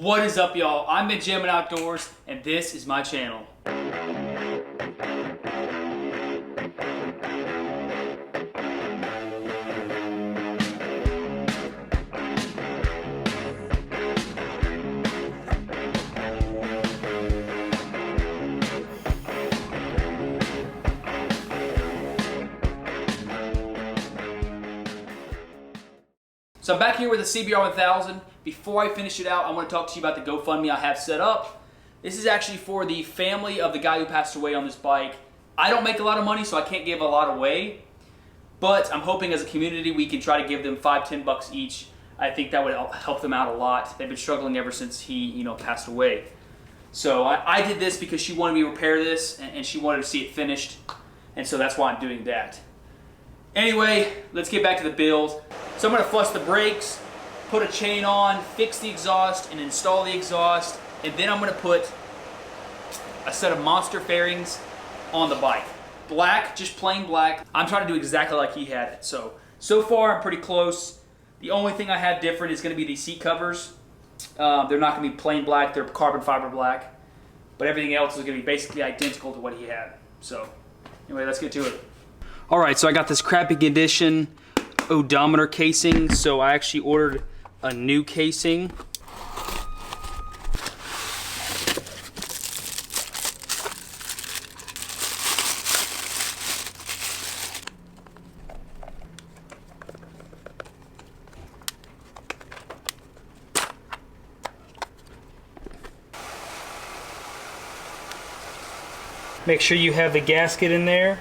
What is up, y'all? I'm Benjamin Outdoors, and this is my channel. So I'm back here with the CBR1000. Before I finish it out, I want to talk to you about the GoFundMe I have set up. This is actually for the family of the guy who passed away on this bike. I don't make a lot of money, so I can't give a lot away. But I'm hoping as a community we can try to give them $5–10 each. I think that would help them out a lot. They've been struggling ever since he, passed away. So I did this because she wanted me to repair this, and she wanted to see it finished. And so that's why I'm doing that. Anyway, let's get back to the build. So I'm going to flush the brakes, put a chain on, fix the exhaust, and install the exhaust. And then I'm going to put a set of monster fairings on the bike. Black, just plain black. I'm trying to do exactly like he had it. So far I'm pretty close. The only thing I have different is going to be these seat covers. They're not going to be plain black, they're carbon fiber black. But everything else is going to be basically identical to what he had. So anyway, let's get to it. Alright, so I got this crappy condition odometer casing, so I actually ordered a new casing. Make sure you have the gasket in there.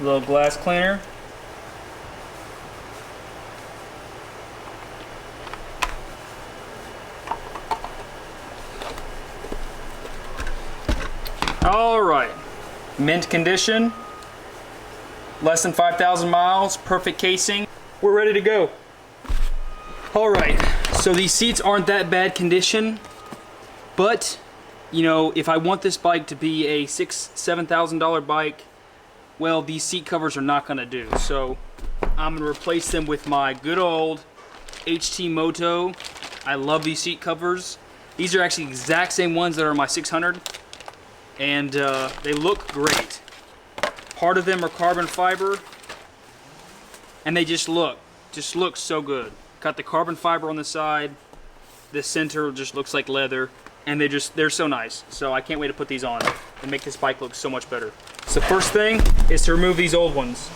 Little glass cleaner. All right, mint condition, less than 5,000 miles, perfect casing. We're ready to go. All right, so these seats aren't that bad condition, but if I want this bike to be a $6–7,000 bike, well, these seat covers are not gonna do. So I'm gonna replace them with my good old HT Moto. I love these seat covers. These are actually the exact same ones that are my 600, and they look great. Part of them are carbon fiber, and they just look so good. Got the carbon fiber on the side. The center just looks like leather, and they're so nice. So I can't wait to put these on and make this bike look so much better. So first thing is to remove these old ones.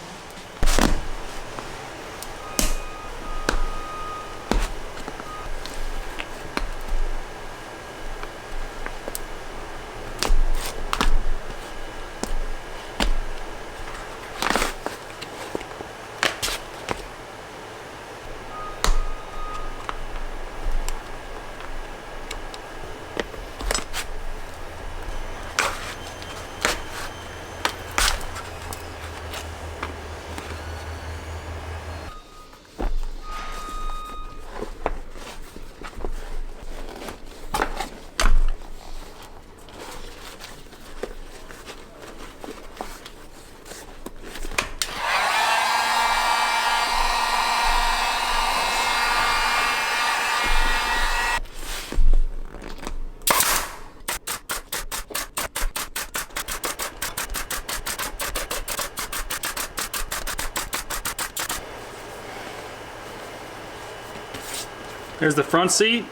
There's the front seat.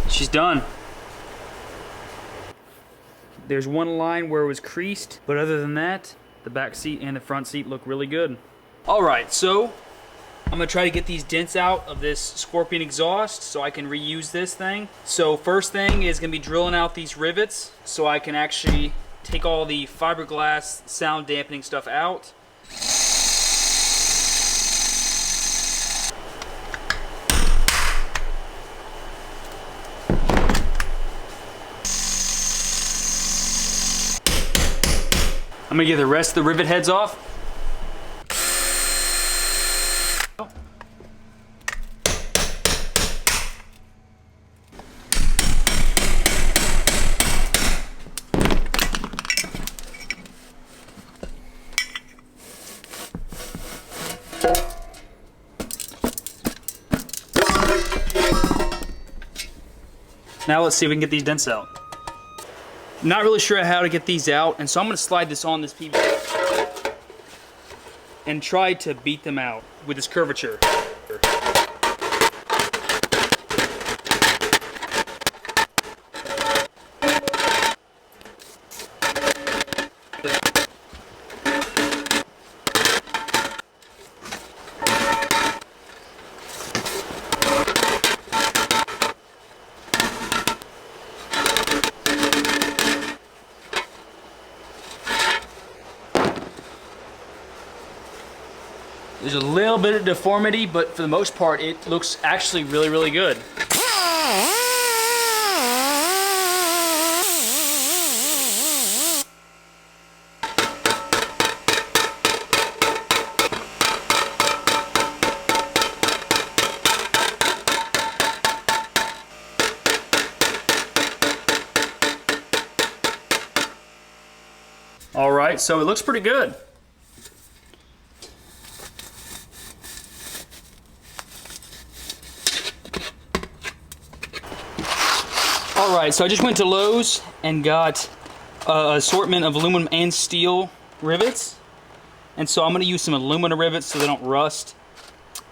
She's done. There's one line where it was creased, but other than that, the back seat and the front seat look really good. All right, so I'm gonna try to get these dents out of this Scorpion exhaust so I can reuse this thing. So first thing is gonna be drilling out these rivets so I can actually take all the fiberglass sound dampening stuff out. I'm gonna get the rest of the rivet heads off. Now let's see if we can get these dents out. Not really sure how to get these out, and so I'm going to slide this on this PVC and try to beat them out with this curvature. There's a little bit of deformity, but for the most part, it looks actually really, really good. All right, so it looks pretty good. Alright, so I just went to Lowe's and got an assortment of aluminum and steel rivets. And so I'm going to use some aluminum rivets so they don't rust.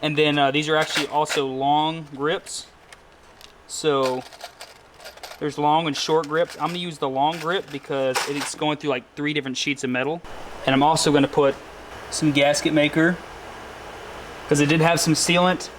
And then these are actually also long grips. So there's long and short grips. I'm going to use the long grip because it's going through like 3 different sheets of metal. And I'm also going to put some gasket maker because it did have some sealant.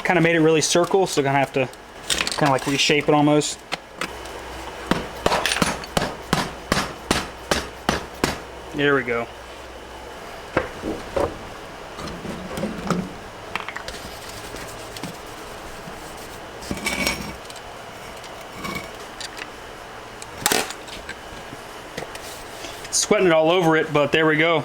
Kind of made it really circle, so I'm gonna have to kind of like reshape it almost. There we go. Sweating it all over it, but there we go.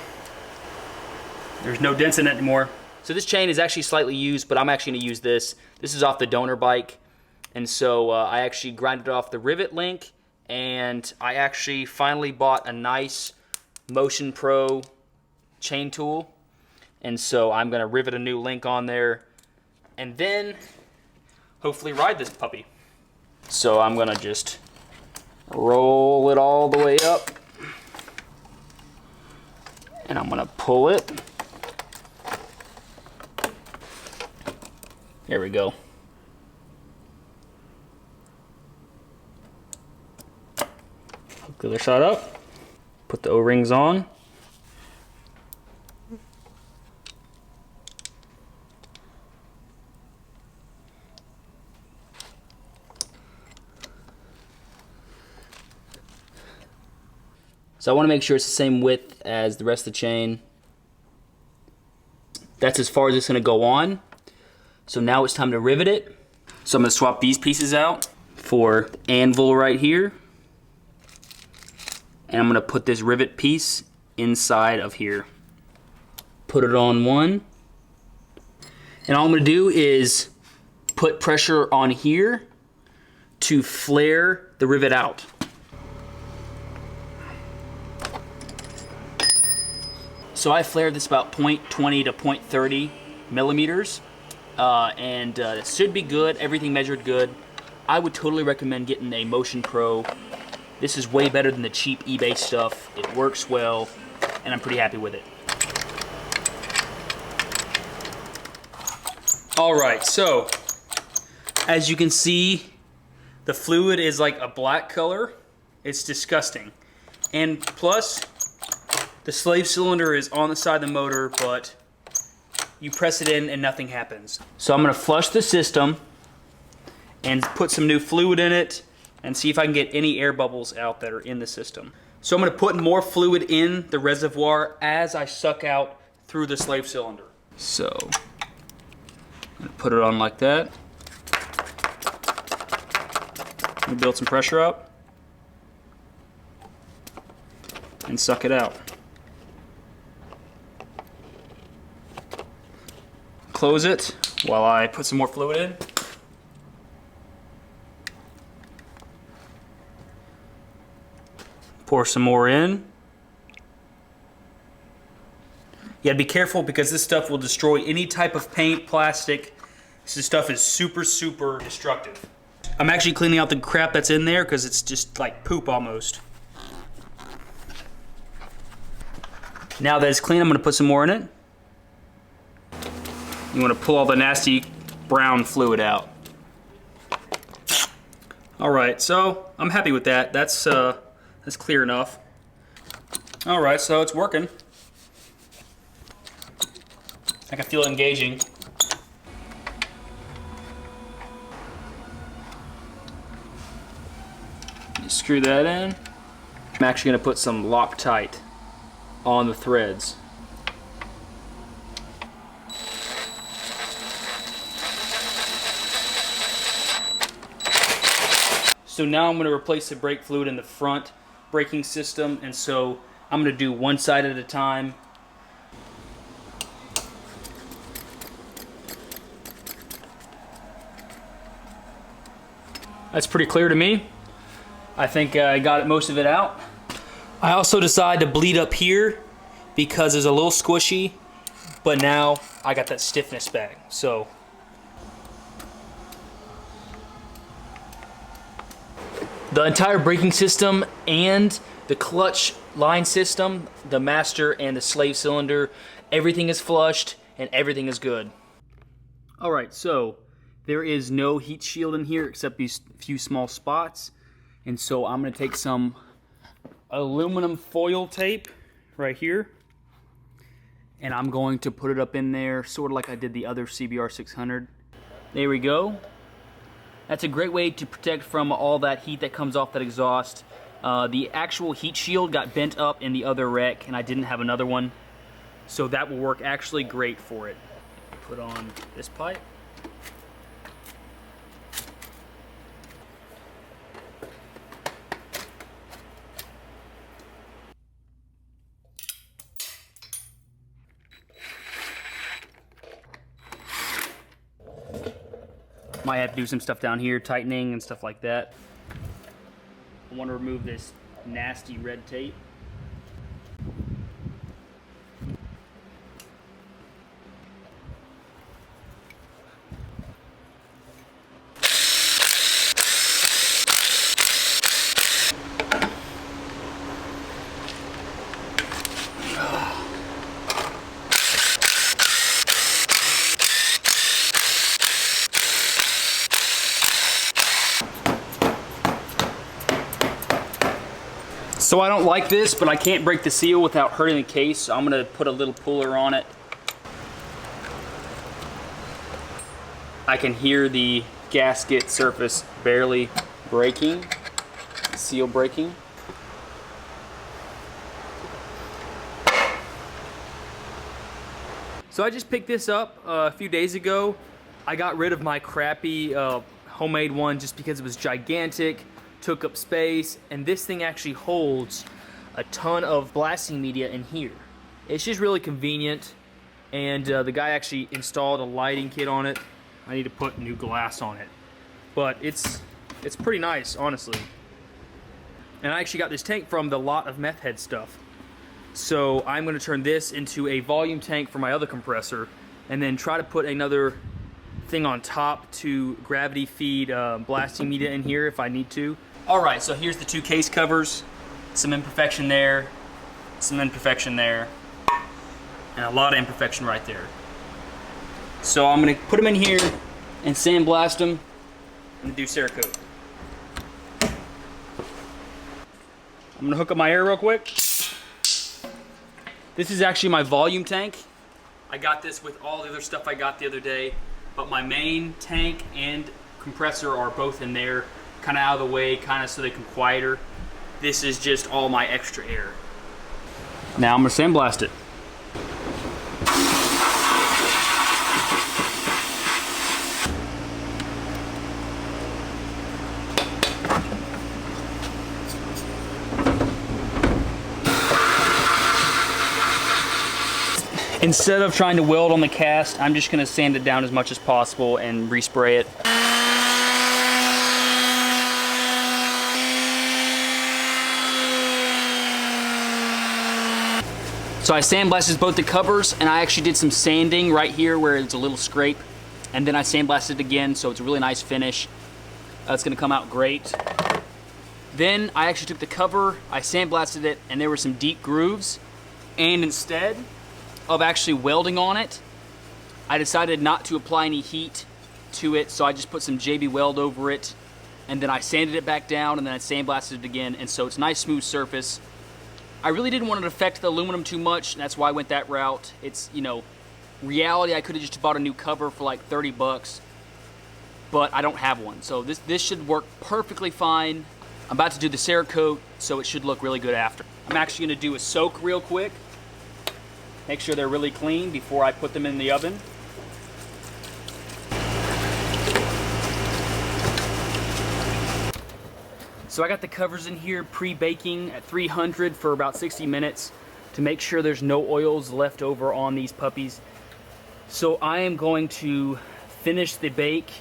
There's no dents in it anymore. So this chain is actually slightly used, but I'm actually going to use this. This is off the donor bike, and so I actually grinded off the rivet link, and I actually finally bought a nice Motion Pro chain tool, and so I'm going to rivet a new link on there, and then hopefully ride this puppy. So I'm going to just roll it all the way up, and I'm going to pull it. There we go. Hook the other side up. Put the O-rings on. So I want to make sure it's the same width as the rest of the chain. That's as far as it's going to go on. So now it's time to rivet it. So I'm going to swap these pieces out for the anvil right here. And I'm going to put this rivet piece inside of here. Put it on one. And all I'm going to do is put pressure on here to flare the rivet out. So I flared this about 0.20 to 0.30 millimeters. And it should be good. Everything measured good. I would totally recommend getting a Motion Pro. This is way better than the cheap eBay stuff. It works well, and I'm pretty happy with it. All right, so as you can see, the fluid is like a black color. It's disgusting. And plus, the slave cylinder is on the side of the motor, but you press it in and nothing happens. So I'm gonna flush the system and put some new fluid in it and see if I can get any air bubbles out that are in the system. So I'm gonna put more fluid in the reservoir as I suck out through the slave cylinder. So I'm gonna put it on like that. And build some pressure up and suck it out. Close it while I put some more fluid in. Pour some more in. You gotta be careful because this stuff will destroy any type of paint, plastic. This stuff is super, super destructive. I'm actually cleaning out the crap that's in there because it's just like poop almost. Now that it's clean, I'm gonna put some more in it. You want to pull all the nasty brown fluid out. All right, so I'm happy with that. That's clear enough. All right, so it's working. I can feel it engaging. Just screw that in. I'm actually going to put some Loctite on the threads. So now I'm going to replace the brake fluid in the front braking system, and so I'm going to do one side at a time. That's pretty clear to me. I think I got most of it out. I also decided to bleed up here because it's a little squishy, but now I got that stiffness back. So the entire braking system and the clutch line system, the master and the slave cylinder, everything is flushed and everything is good. All right, so there is no heat shield in here except these few small spots. And so I'm gonna take some aluminum foil tape right here and I'm going to put it up in there sort of like I did the other CBR600. There we go. That's a great way to protect from all that heat that comes off that exhaust. The actual heat shield got bent up in the other wreck and I didn't have another one. So that will work actually great for it. Put on this pipe. Might have to do some stuff down here, tightening and stuff like that. I want to remove this nasty red tape. So I don't like this, but I can't break the seal without hurting the case, so I'm gonna put a little puller on it. I can hear the gasket surface barely breaking, seal breaking. So I just picked this up a few days ago. I got rid of my crappy homemade one just because it was gigantic, took up space, and this thing actually holds a ton of blasting media in here. It's just really convenient, and the guy actually installed a lighting kit on it. I need to put new glass on it, but it's pretty nice, honestly. And I actually got this tank from the lot of meth head stuff. So I'm going to turn this into a volume tank for my other compressor, and then try to put another thing on top to gravity feed blasting media in here if I need to. All right, so here's the 2 case covers. Some imperfection there, some imperfection there, and a lot of imperfection right there. So I'm gonna put them in here and sandblast them and do Cerakote. I'm gonna hook up my air real quick. This is actually my volume tank. I got this with all the other stuff I got the other day, but my main tank and compressor are both in there, kind of out of the way, kind of so they can quieter. This is just all my extra air. Now I'm gonna sandblast it. Instead of trying to weld on the cast, I'm just gonna sand it down as much as possible and respray it. So I sandblasted both the covers, and I actually did some sanding right here where it's a little scrape, and then I sandblasted it again, so it's a really nice finish. It's gonna come out great. Then I actually took the cover, I sandblasted it, and there were some deep grooves, and instead of actually welding on it, I decided not to apply any heat to it, so I just put some JB Weld over it, and then I sanded it back down, and then I sandblasted it again, and so it's a nice smooth surface. I really didn't want it to affect the aluminum too much, and that's why I went that route. It's, you know, reality, I could have just bought a new cover for like 30 bucks, but I don't have one, so this should work perfectly fine. I'm about to do the Cerakote, so it should look really good after. I'm actually gonna do a soak real quick. Make sure they're really clean before I put them in the oven. So I got the covers in here pre-baking at 300 for about 60 minutes to make sure there's no oils left over on these puppies. So I am going to finish the bake,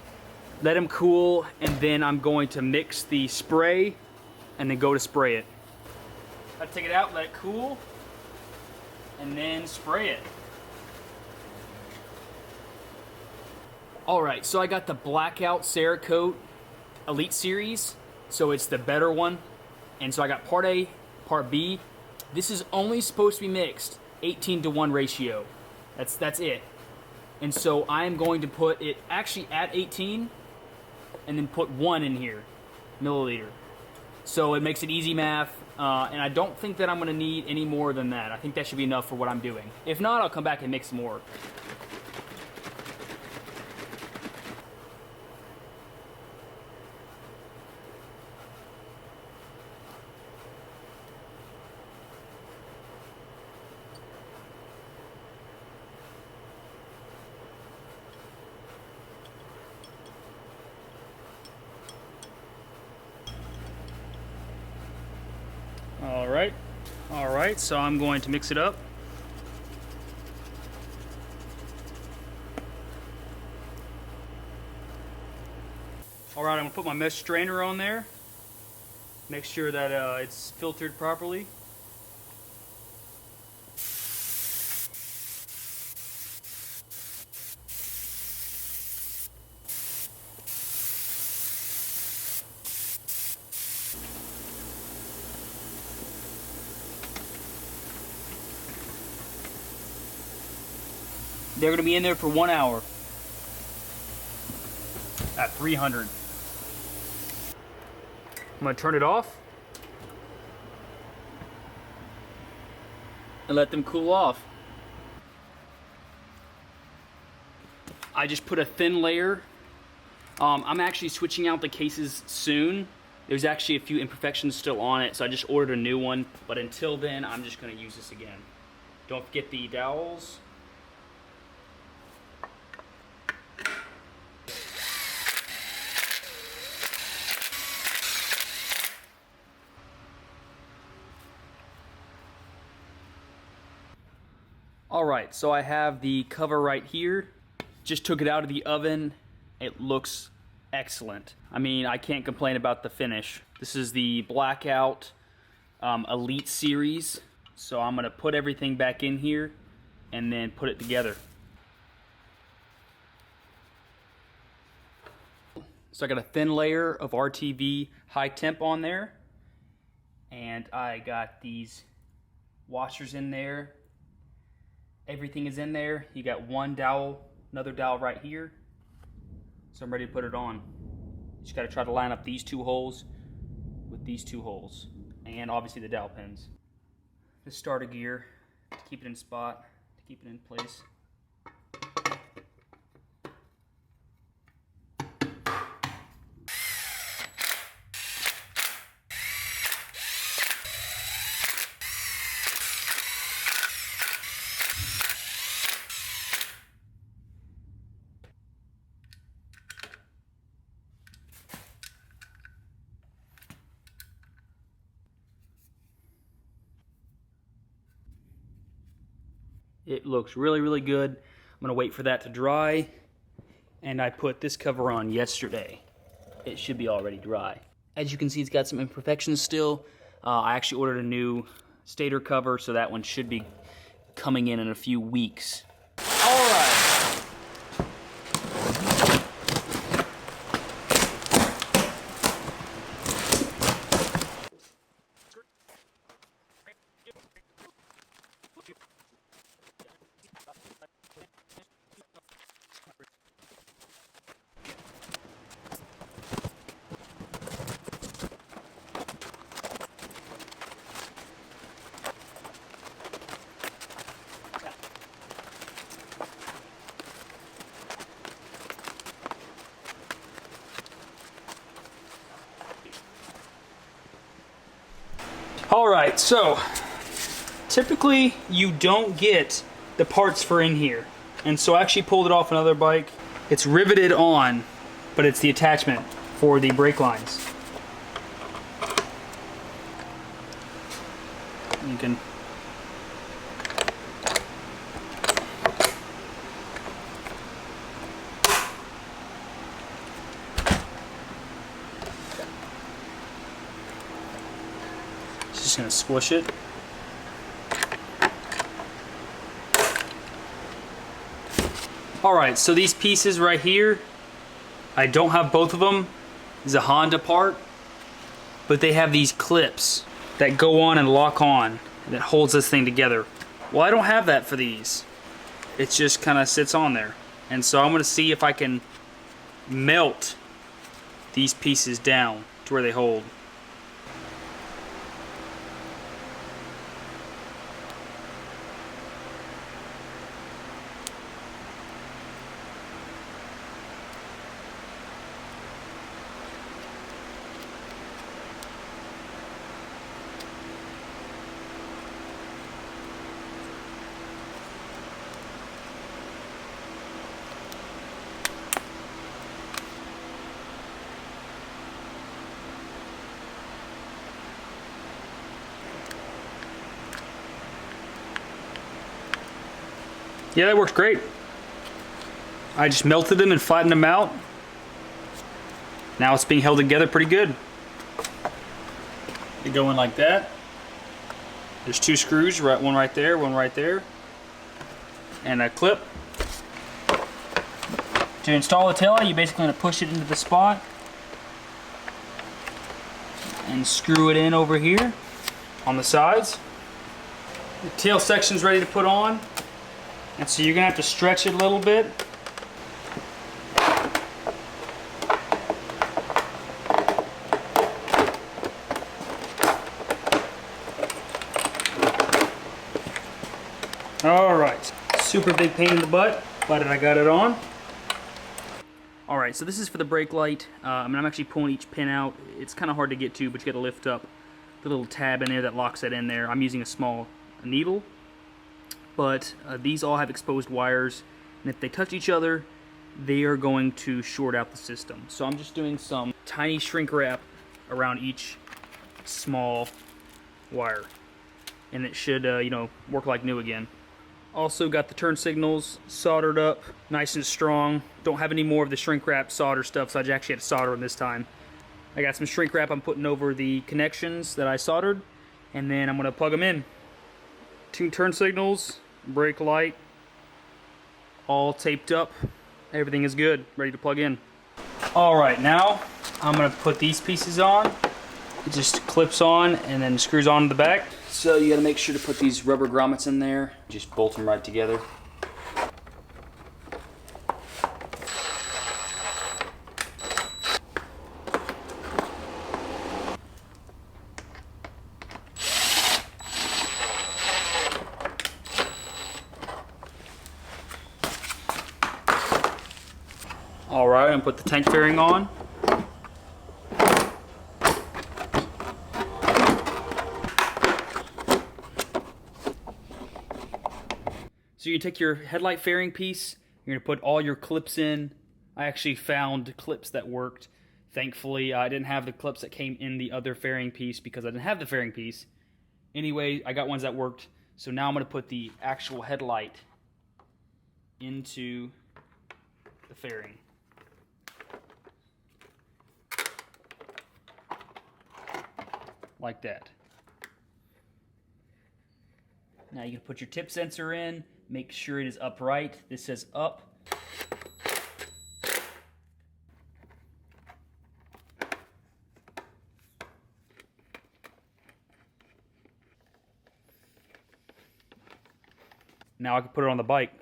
let them cool, and then I'm going to mix the spray and then go to spray it. I take it out, let it cool, and then spray it. Alright, so I got the Blackout Cerakote Elite Series, so it's the better one. And so I got part A, part B. This is only supposed to be mixed 18:1 ratio. That's it. And so I am going to put it actually at 18 and then put 1 in here, milliliter. So it makes it easy math. And I don't think that I'm going to need any more than that. I think that should be enough for what I'm doing. If not, I'll come back and mix more. All right, so I'm going to mix it up. All right, I'm gonna put my mesh strainer on there. Make sure that it's filtered properly. They're going to be in there for 1 hour at 300. I'm going to turn it off and let them cool off. I just put a thin layer. I'm actually switching out the cases soon. There's actually a few imperfections still on it, so I just ordered a new one. But until then, I'm just going to use this again. Don't forget the dowels. Alright, so I have the cover right here. Just took it out of the oven. It looks excellent. I mean, I can't complain about the finish. This is the Blackout Elite Series. So I'm going to put everything back in here and then put it together. So I got a thin layer of RTV high temp on there, and I got these washers in there. Everything is in there. You got one dowel, another dowel right here. So I'm ready to put it on. Just got to try to line up these two holes with these two holes, and obviously the dowel pins. The starter gear to keep it in spot, to keep it in place. It looks really, really good. I'm gonna wait for that to dry. And I put this cover on yesterday. It should be already dry. As you can see, it's got some imperfections still. I actually ordered a new stator cover, so that one should be coming in a few weeks. All right. All right, so typically you don't get the parts for in here. And so I actually pulled it off another bike. It's riveted on, but it's the attachment for the brake lines. You can just gonna squish it. Alright, so these pieces right here, I don't have both of them. This is a Honda part, but they have these clips that go on and lock on, and it holds this thing together. Well, I don't have that for these. It just kind of sits on there. And so I'm gonna see if I can melt these pieces down to where they hold. Yeah, that works great. I just melted them and flattened them out. Now it's being held together pretty good. They go in like that. There's two screws, one right there, and a clip. To install the tail light, you're basically going to push it into the spot and screw it in over here on the sides. The tail section's ready to put on. And so you're going to have to stretch it a little bit. Alright, super big pain in the butt, but I got it on. Alright, so this is for the brake light. I'm actually pulling each pin out. It's kind of hard to get to, but you got to lift up the little tab in there that locks it in there. I'm using a small needle. But these all have exposed wires, and if they touch each other, they are going to short out the system. So I'm just doing some tiny shrink wrap around each small wire, and it should, you know, work like new again. Also got the turn signals soldered up, nice and strong. Don't have any more of the shrink wrap solder stuff, so I actually had to solder them this time. I got some shrink wrap I'm putting over the connections that I soldered, and then I'm going to plug them in. Two turn signals, brake light, all taped up. Everything is good, ready to plug in. All right, now I'm gonna put these pieces on. It just clips on and then screws on to the back. So you gotta make sure to put these rubber grommets in there. Just bolt them right together. All right, and put the tank fairing on. So you take your headlight fairing piece, you're gonna put all your clips in. I actually found clips that worked. Thankfully, I didn't have the clips that came in the other fairing piece because I didn't have the fairing piece. Anyway, I got ones that worked. So now I'm gonna put the actual headlight into the fairing. Like that. Now you can put your tip sensor in, make sure it is upright. This says up. Now I can put it on the bike.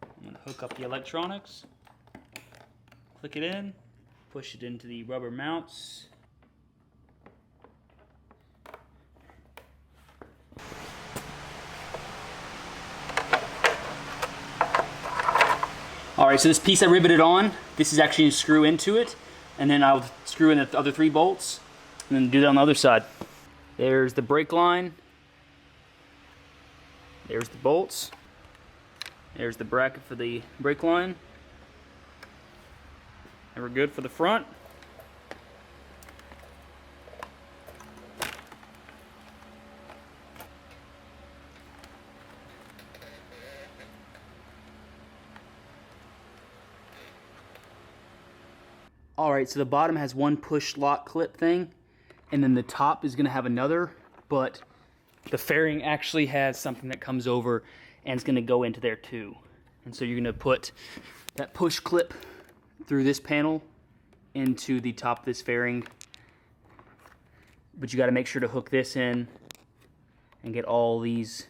I'm going to hook up the electronics, click it in, push it into the rubber mounts. Alright, so this piece I riveted on, this is actually a screw into it, and then I'll screw in the other 3 bolts, and then do that on the other side. There's the brake line. There's the bolts. There's the bracket for the brake line. And we're good for the front. Alright, so the bottom has one push lock clip thing, and then the top is going to have another, but the fairing actually has something that comes over and it's going to go into there too. And so you're going to put that push clip through this panel into the top of this fairing. But you got to make sure to hook this in and get all these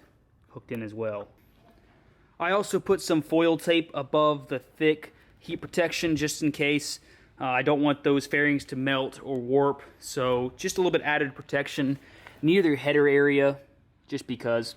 hooked in as well. I also put some foil tape above the thick heat protection just in case. I don't want those fairings to melt or warp, so just a little bit added protection near their header area, just because.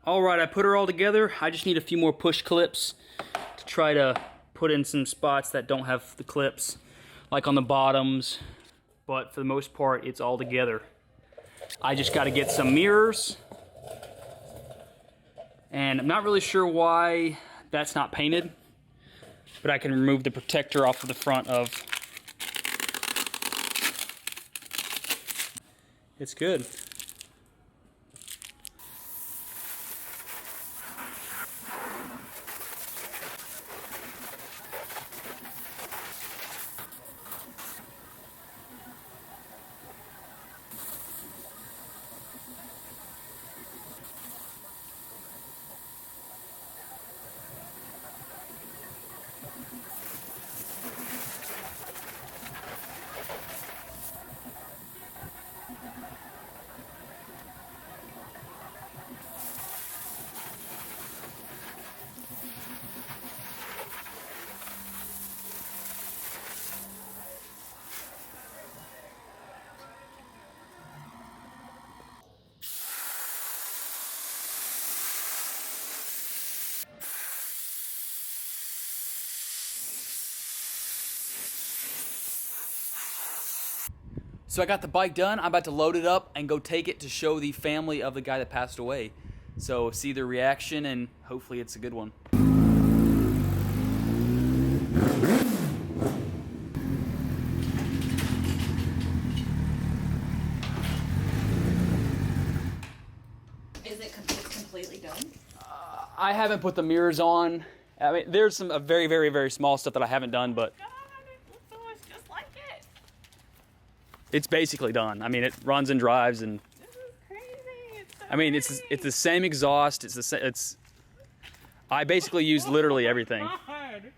Alright, I put her all together. I just need a few more push clips to try to put in some spots that don't have the clips, like on the bottoms, but for the most part, it's all together. I just got to get some mirrors, and I'm not really sure why that's not painted, but I can remove the protector off of the front of. It's good. So I got the bike done. I'm about to load it up and go take it to show the family of the guy that passed away. So see their reaction, and hopefully it's a good one. It's completely done? I haven't put the mirrors on. I mean, there's some very, very, very small stuff that I haven't done, but God, it looks almost just like it. it's basically done. I mean, it runs and drives, and This is crazy. It's so I mean, it's the same exhaust. I basically used literally everything. God.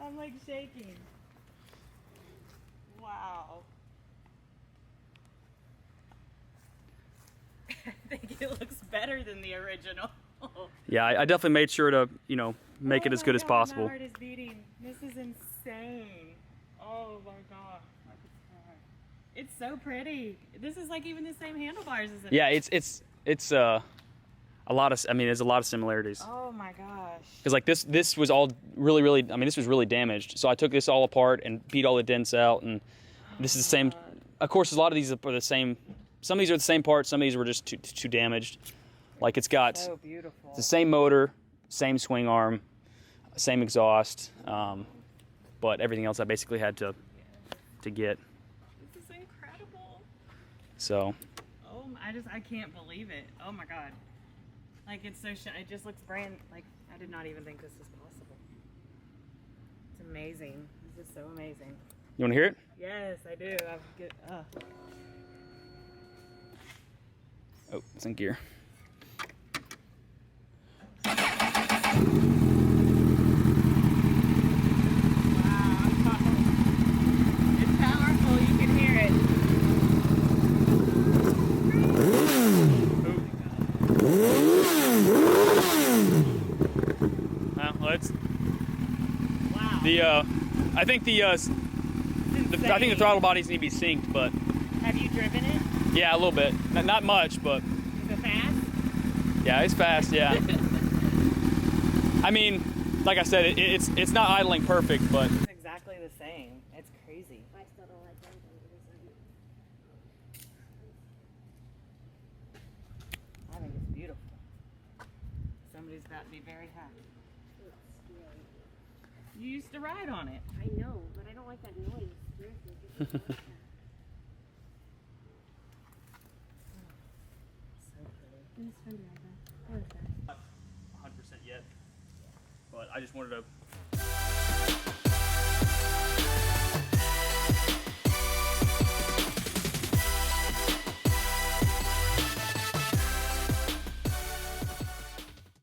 I'm like shaking. Wow. I think it looks better than the original. Yeah, I definitely made sure to, make it as good as possible. My heart is beating. This is insane. Oh my God. I could cry. It's so pretty. This is like even the same handlebars as it. Yeah, it's a lot of. I mean, there's a lot of similarities. Oh my gosh. Because like this was all really. I mean, this was really damaged. So I took this all apart and beat all the dents out, and this is the same. Of course, a lot of these are the same. Some of these are the same parts. Some of these were just too damaged. Like it's got So beautiful. the same motor, same swing arm, same exhaust, but everything else I basically had to get. This is incredible. So. Oh, I can't believe it. Oh my God. Like it's so it just looks like I did not even think this was possible. It's amazing. This is so amazing. You want to hear it? Yes, I do. Oh, it's in gear. It's powerful. You can hear it. Well, it's Wow. I think I think the throttle bodies need to be synced, but Have you driven it? yeah, a little bit. Not much, but Is it fast? yeah, it's fast. Yeah. I mean, like I said, it's not idling perfect, but It's exactly the same. It's crazy. I still don't like them. I think it's beautiful. Somebody's about to be very happy. It's scary. You used to ride on it. I know, but I don't like that noise. Seriously, I just don't like that. So pretty. Whose friend did I have? That was that. not 100% yet. But I just wanted to